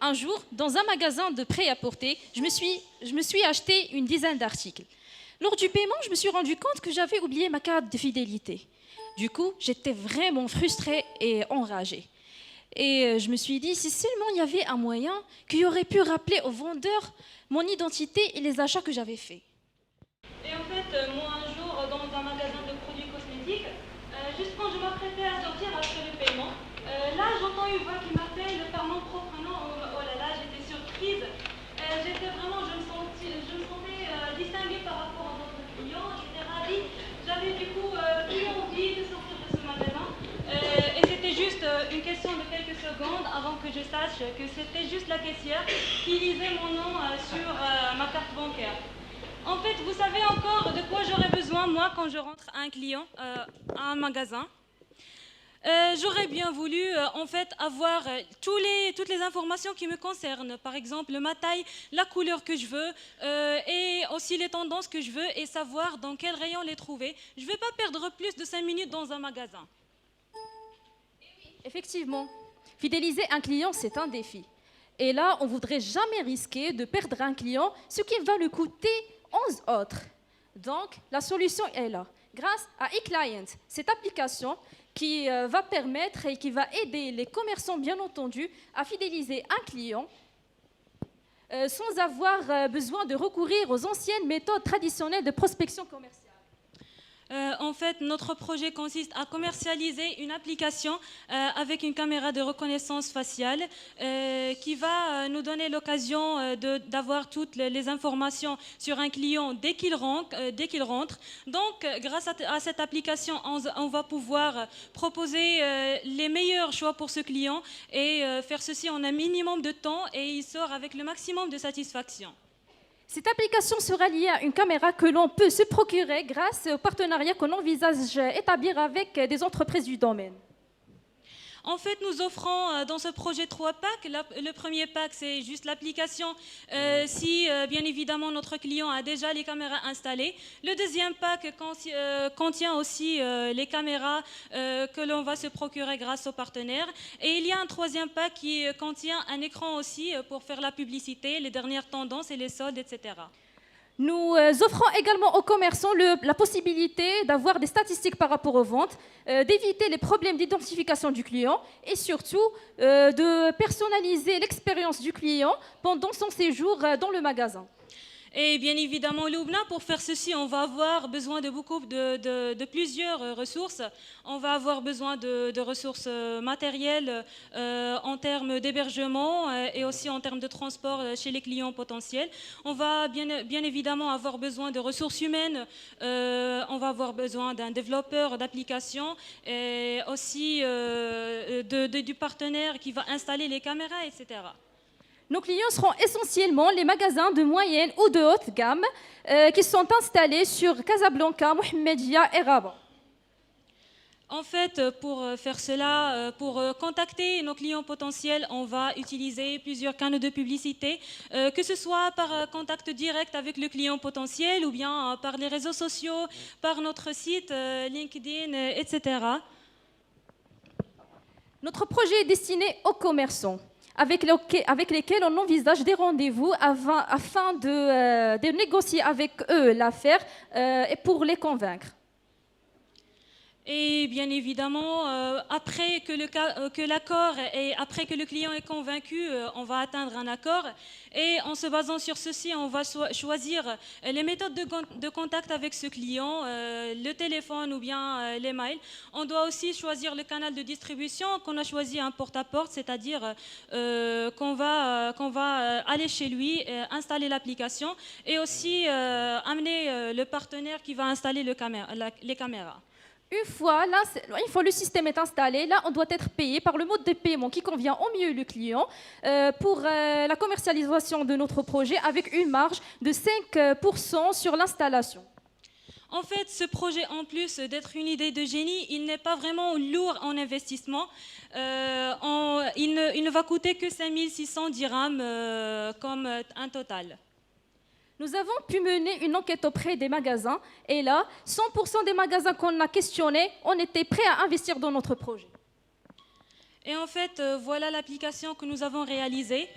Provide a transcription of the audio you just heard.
Un jour, dans un magasin de prêt-à-porter, je me suis acheté une dizaine d'articles. Lors du paiement, je me suis rendu compte que j'avais oublié ma carte de fidélité. Du coup, j'étais vraiment frustrée et enragée. Et je me suis dit, si seulement il y avait un moyen qu'il aurait pu rappeler au vendeur mon identité et les achats que j'avais faits. Et en fait, moi un jour, dans un magasin de produits cosmétiques, juste quand je m'apprêtais à sortir après le paiement, là j'entends une voix qui m'appelle par mon propre nom. Oh là là, j'étais surprise. J'étais vraiment, je me sentais distinguée par rapport à d'autres clients. J'étais ravie. J'avais du coup plus envie de sortir de ce magasin. Et c'était juste une question de quelques secondes avant que je sache que c'était juste la caissière qui lisait mon nom sur ma carte bancaire. En fait, vous savez encore de quoi j'aurais besoin, moi, quand je rentre à un client, à un magasin. J'aurais bien voulu, en fait, avoir toutes les informations qui me concernent. Par exemple, ma taille, la couleur que je veux, et aussi les tendances que je veux, et savoir dans quel rayon les trouver. Je ne vais pas perdre plus de 5 minutes dans un magasin. Effectivement, fidéliser un client, c'est un défi. Et là, on ne voudrait jamais risquer de perdre un client, ce qui va lui coûter 11 autres. Donc, la solution est là. Grâce à eClient, cette application qui va permettre et qui va aider les commerçants, bien entendu, à fidéliser un client sans avoir besoin de recourir aux anciennes méthodes traditionnelles de prospection commerciale. En fait, notre projet consiste à commercialiser une application avec une caméra de reconnaissance faciale qui va nous donner l'occasion d'avoir toutes les informations sur un client dès qu'il rentre. Donc, grâce à cette application, on va pouvoir proposer les meilleurs choix pour ce client et faire ceci en un minimum de temps et il sort avec le maximum de satisfaction. Cette application sera liée à une caméra que l'on peut se procurer grâce au partenariat qu'on envisage établir avec des entreprises du domaine. En fait, nous offrons dans ce projet 3 packs. Le premier pack, c'est juste l'application si, bien évidemment, notre client a déjà les caméras installées. Le deuxième pack contient aussi les caméras que l'on va se procurer grâce aux partenaires. Et il y a un troisième pack qui contient un écran aussi pour faire la publicité, les dernières tendances et les soldes, etc. Nous offrons également aux commerçants la possibilité d'avoir des statistiques par rapport aux ventes, d'éviter les problèmes d'identification du client et surtout de personnaliser l'expérience du client pendant son séjour dans le magasin. Et bien évidemment, Loubna, pour faire ceci, on va avoir besoin de plusieurs ressources. On va avoir besoin de ressources matérielles en termes d'hébergement et aussi en termes de transport chez les clients potentiels. On va bien évidemment avoir besoin de ressources humaines. On va avoir besoin d'un développeur d'application et aussi du partenaire qui va installer les caméras, etc. Nos clients seront essentiellement les magasins de moyenne ou de haute gamme qui sont installés sur Casablanca, Mohamedia et Rabat. En fait, pour faire cela, pour contacter nos clients potentiels, on va utiliser plusieurs canaux de publicité, que ce soit par contact direct avec le client potentiel ou bien par les réseaux sociaux, par notre site, LinkedIn, etc. Notre projet est destiné aux commerçants, avec lesquels on envisage des rendez-vous afin de négocier avec eux l'affaire et pour les convaincre. Et bien évidemment, après que l'accord et après que le client est convaincu, on va atteindre un accord. Et en se basant sur ceci, on va choisir les méthodes de contact avec ce client, le téléphone ou bien les mails. On doit aussi choisir le canal de distribution qu'on a choisi un porte-à-porte, c'est-à-dire qu'on va aller chez lui, installer l'application et aussi amener le partenaire qui va installer les caméras. Une fois le système est installé, là, on doit être payé par le mode de paiement qui convient au mieux le client pour la commercialisation de notre projet avec une marge de 5% sur l'installation. En fait, ce projet, en plus d'être une idée de génie, il n'est pas vraiment lourd en investissement. Il ne va coûter que 5 600 dirhams comme un total. Nous avons pu mener une enquête auprès des magasins et là, 100% des magasins qu'on a questionnés, on était prêts à investir dans notre projet. Et en fait, voilà l'application que nous avons réalisée.